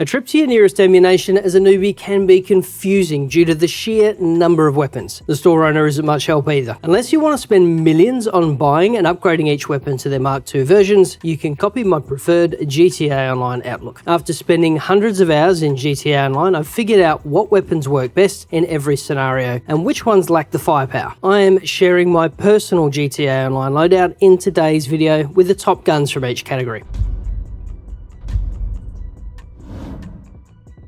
A trip to your nearest Ammu-Nation as a newbie can be confusing due to the sheer number of weapons. The store owner isn't much help either. Unless you want to spend millions on buying and upgrading each weapon to their Mark II versions, you can copy my preferred GTA Online outlook. After spending hundreds of hours in GTA Online, I've figured out what weapons work best in every scenario and which ones lack the firepower. I am sharing my personal GTA Online loadout in today's video with the top guns from each category.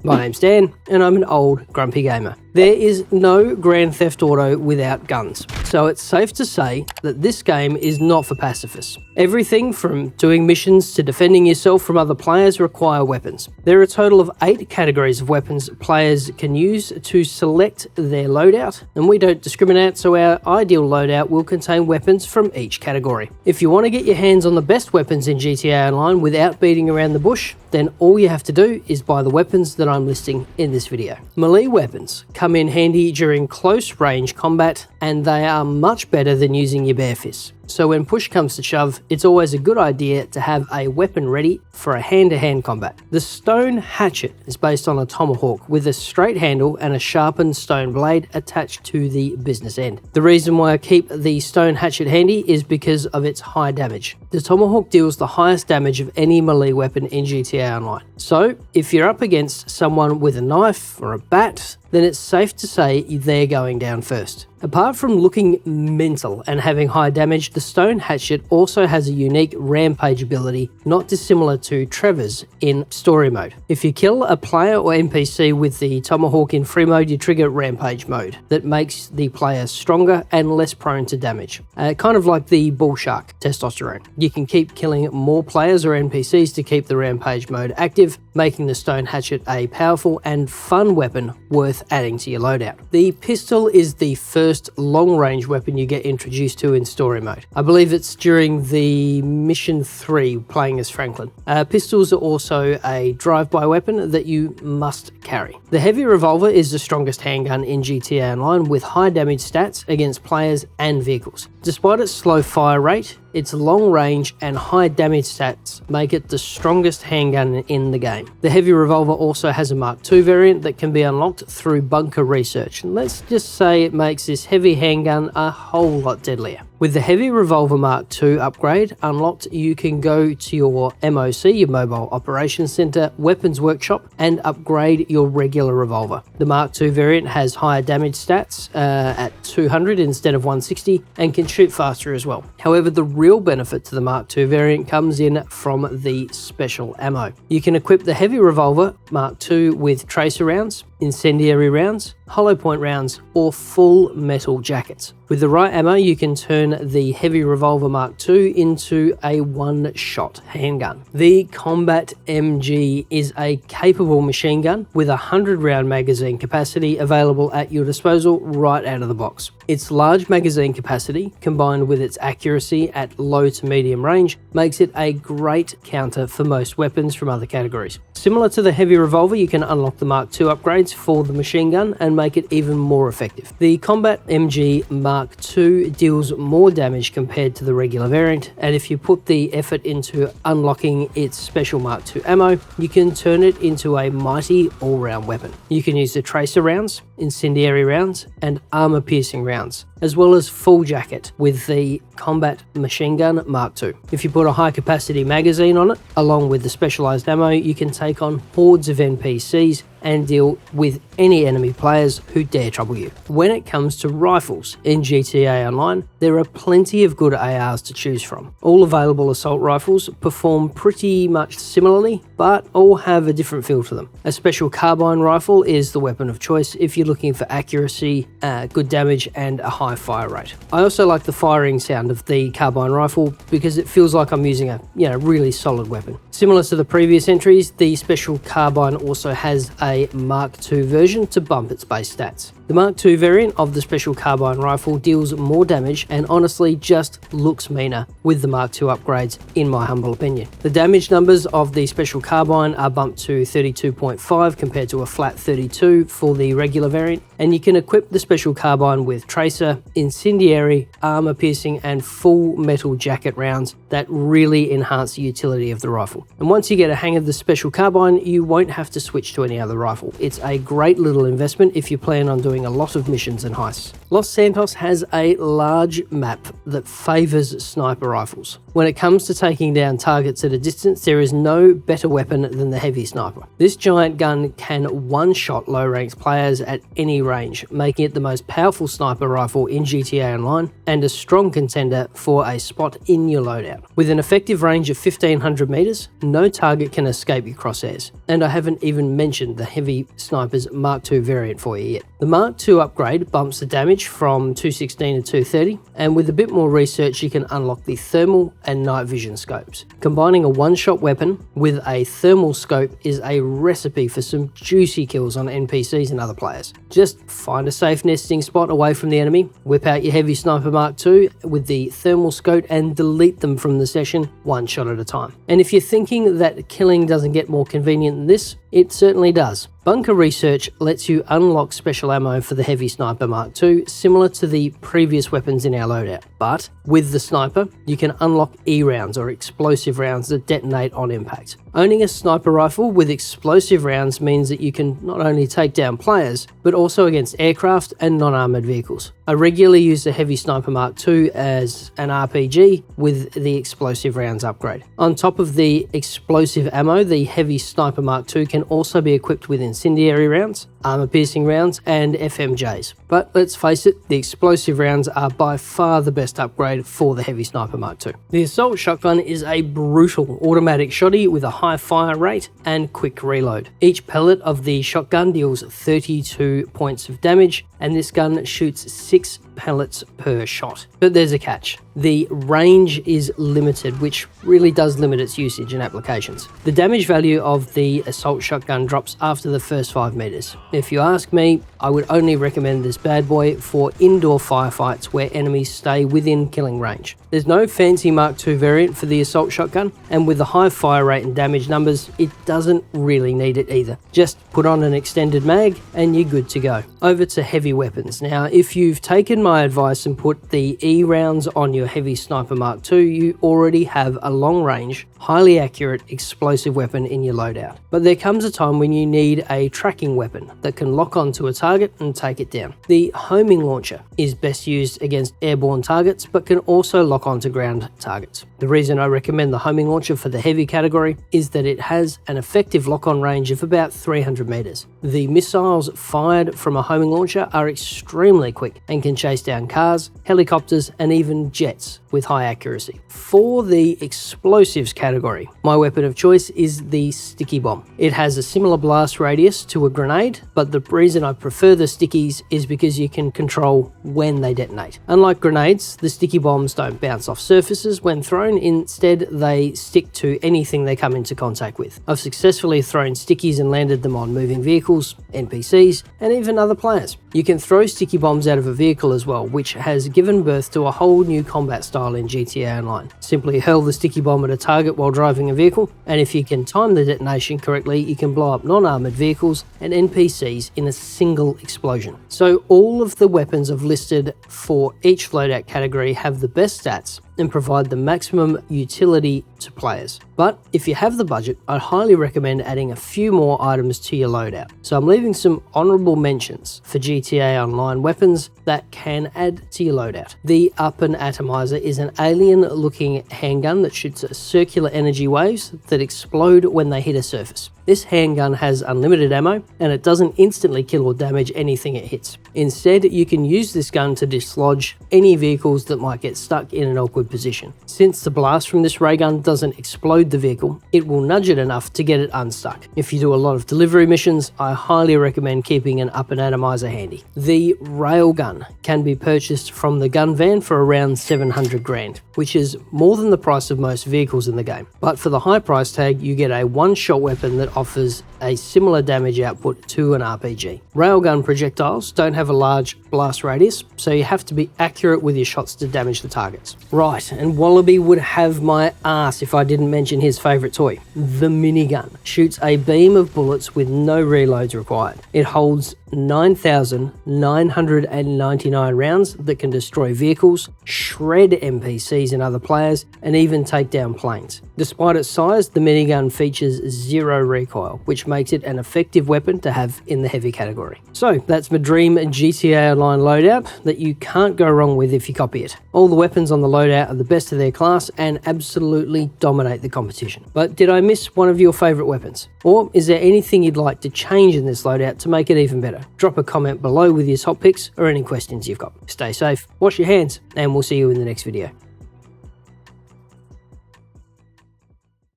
My name's Dan, and I'm an old grumpy gamer. There is no Grand Theft Auto without guns, so it's safe to say that this game is not for pacifists. Everything from doing missions to defending yourself from other players require weapons. There are a total of 8 categories of weapons players can use to select their loadout, and we don't discriminate, so our ideal loadout will contain weapons from each category. If you want to get your hands on the best weapons in GTA Online without beating around the bush, then all you have to do is buy the weapons that I'm listing in this video. Melee weapons come in handy during close range combat, and they are much better than using your bare fists. So when push comes to shove, it's always a good idea to have a weapon ready for a hand-to-hand combat. The stone hatchet is based on a tomahawk with a straight handle and a sharpened stone blade attached to the business end. The reason why I keep the stone hatchet handy is because of its high damage. The tomahawk deals the highest damage of any melee weapon in GTA Online. So if you're up against someone with a knife or a bat, then it's safe to say they're going down first. Apart from looking mental and having high damage, the stone hatchet also has a unique rampage ability not dissimilar to Trevor's in story mode. If you kill a player or NPC with the tomahawk in free mode, you trigger rampage mode that makes the player stronger and less prone to damage. Kind of like the bull shark testosterone. You can keep killing more players or NPCs to keep the rampage mode active, making the stone hatchet a powerful and fun weapon worth adding to your loadout. The pistol is the first long-range weapon you get introduced to in story mode. I believe it's during the mission 3 playing as Franklin. Pistols are also a drive-by weapon that you must carry. The heavy revolver is the strongest handgun in GTA Online with high damage stats against players and vehicles. Despite its slow fire rate, its long range and high damage stats make it the strongest handgun in the game. The heavy revolver also has a Mark II variant that can be unlocked through bunker research, and let's just say it makes this heavy handgun a whole lot deadlier. With the heavy revolver Mark II upgrade unlocked, you can go to your MOC, your Mobile Operations Center, weapons workshop, and upgrade your regular revolver. The Mark II variant has higher damage stats at 200 instead of 160 and can shoot faster as well. However, the real benefit to the Mark II variant comes in from the special ammo. You can equip the heavy revolver Mark II with tracer rounds, incendiary rounds, hollow point rounds, or full metal jackets. With the right ammo, you can turn the heavy revolver Mark II into a one-shot handgun. The Combat MG is a capable machine gun with a 100-round magazine capacity available at your disposal right out of the box. Its large magazine capacity, combined with its accuracy at low to medium range, makes it a great counter for most weapons from other categories. Similar to the heavy revolver, you can unlock the Mark II upgrades for the machine gun and make it even more effective. The Combat MG Mark II deals more damage compared to the regular variant, and if you put the effort into unlocking its special Mark II ammo, you can turn it into a mighty all-round weapon. You can use the tracer rounds, incendiary rounds, and armor-piercing rounds, as well as full jacket with the Combat Machine Gun Mark II. If you put a high-capacity magazine on it, along with the specialized ammo, you can take on hordes of NPCs and deal with any enemy players who dare trouble you. When it comes to rifles in GTA Online, there are plenty of good ARs to choose from. All available assault rifles perform pretty much similarly, but all have a different feel to them. A special carbine rifle is the weapon of choice if you're looking for accuracy, good damage, and a high fire rate. I also like the firing sound of the carbine rifle because it feels like I'm using a really solid weapon. Similar to the previous entries, the special carbine also has a Mark II version to bump its base stats. The Mark II variant of the Special Carbine rifle deals more damage and honestly just looks meaner with the Mark II upgrades, in my humble opinion. The damage numbers of the Special Carbine are bumped to 32.5 compared to a flat 32 for the regular variant, and you can equip the Special Carbine with tracer, incendiary, armor piercing, and full metal jacket rounds that really enhance the utility of the rifle. And once you get a hang of the Special Carbine, you won't have to switch to any other rifle. It's a great little investment if you plan on doing a lot of missions and heists. Los Santos has a large map that favors sniper rifles. When it comes to taking down targets at a distance, there is no better weapon than the heavy sniper. This giant gun can one-shot low-ranked players at any range, making it the most powerful sniper rifle in GTA Online and a strong contender for a spot in your loadout. With an effective range of 1500 meters, no target can escape your crosshairs. And I haven't even mentioned the heavy sniper's Mark II variant for you yet. The Mark II upgrade bumps the damage from 216 to 230, and with a bit more research you can unlock the thermal and night vision scopes. Combining a one-shot weapon with a thermal scope is a recipe for some juicy kills on NPCs and other players. Just find a safe nesting spot away from the enemy, whip out your heavy sniper Mark II with the thermal scope and delete them from the session one shot at a time. And if you're thinking that killing doesn't get more convenient than this, it certainly does. Bunker Research lets you unlock special ammo for the heavy sniper Mark II, similar to the previous weapons in our loadout. But with the sniper, you can unlock E rounds or explosive rounds that detonate on impact. Owning a sniper rifle with explosive rounds means that you can not only take down players, but also against aircraft and non-armored vehicles. I regularly use the heavy sniper Mark II as an RPG with the explosive rounds upgrade. On top of the explosive ammo, the heavy sniper Mark II can also be equipped with incendiary rounds, armor piercing rounds, and FMJs. But let's face it, the explosive rounds are by far the best upgrade for the heavy sniper Mark II. The assault shotgun is a brutal automatic shotty with a high fire rate and quick reload. Each pellet of the shotgun deals 32 points of damage, and this gun shoots 6 pellets per shot. But there's a catch. The range is limited, which really does limit its usage and applications. The damage value of the assault shotgun drops after the first 5 meters. If you ask me, I would only recommend this bad boy for indoor firefights where enemies stay within killing range. There's no fancy Mark II variant for the assault shotgun, and with the high fire rate and damage numbers, it doesn't really need it either. Just put on an extended mag and you're good to go. Over to heavy weapons. Now, if you've taken my advice and put the E rounds on your heavy sniper Mark II, you already have a long range, highly accurate explosive weapon in your loadout. But there comes a time when you need a tracking weapon that can lock onto a target and take it down. The homing launcher is best used against airborne targets, but can also lock onto ground targets. The reason I recommend the homing launcher for the heavy category is that it has an effective lock-on range of about 300 meters. The missiles fired from a homing launcher are extremely quick and can chase down cars, helicopters, and even jets with high accuracy. For the explosives category, my weapon of choice is the sticky bomb. It has a similar blast radius to a grenade, but the reason I prefer the stickies is because you can control when they detonate. Unlike grenades, the sticky bombs don't bounce off surfaces when thrown. Instead, they stick to anything they come into contact with. I've successfully thrown stickies and landed them on moving vehicles, NPCs, and even other players. You can throw sticky bombs out of a vehicle as well, which has given birth to a whole new combat style in GTA Online. Simply hurl the sticky bomb at a target while driving a vehicle, and if you can time the detonation correctly, you can blow up non-armored vehicles and NPCs in a single explosion. So all of the weapons I've listed for each loadout category have the best stats and provide the maximum utility to players. But if you have the budget, I'd highly recommend adding a few more items to your loadout. So I'm leaving some honorable mentions for GTA Online weapons that can add to your loadout. The Up-and Atomizer is an alien-looking handgun that shoots circular energy waves that explode when they hit a surface. This handgun has unlimited ammo, and it doesn't instantly kill or damage anything it hits. Instead, you can use this gun to dislodge any vehicles that might get stuck in an awkward good position. Since the blast from this ray gun doesn't explode the vehicle, it will nudge it enough to get it unstuck. If you do a lot of delivery missions, I highly recommend keeping an up and atomizer handy. The railgun can be purchased from the gun van for around 700 grand, which is more than the price of most vehicles in the game. But for the high price tag, you get a one-shot weapon that offers a similar damage output to an RPG. Railgun projectiles don't have a large blast radius, so you have to be accurate with your shots to damage the targets. Right, and Wallaby would have my ass if I didn't mention his favourite toy. The minigun shoots a beam of bullets with no reloads required. It holds 9,999 rounds that can destroy vehicles, shred NPCs and other players, and even take down planes. Despite its size, the minigun features zero recoil, which makes it an effective weapon to have in the heavy category. So that's my dream GTA Online loadout that you can't go wrong with if you copy it. All the weapons on the loadout are the best of their class and absolutely dominate the competition. But did I miss one of your favourite weapons? Or is there anything you'd like to change in this loadout to make it even better? Drop a comment below with your top picks or any questions you've got. Stay safe, wash your hands, and we'll see you in the next video.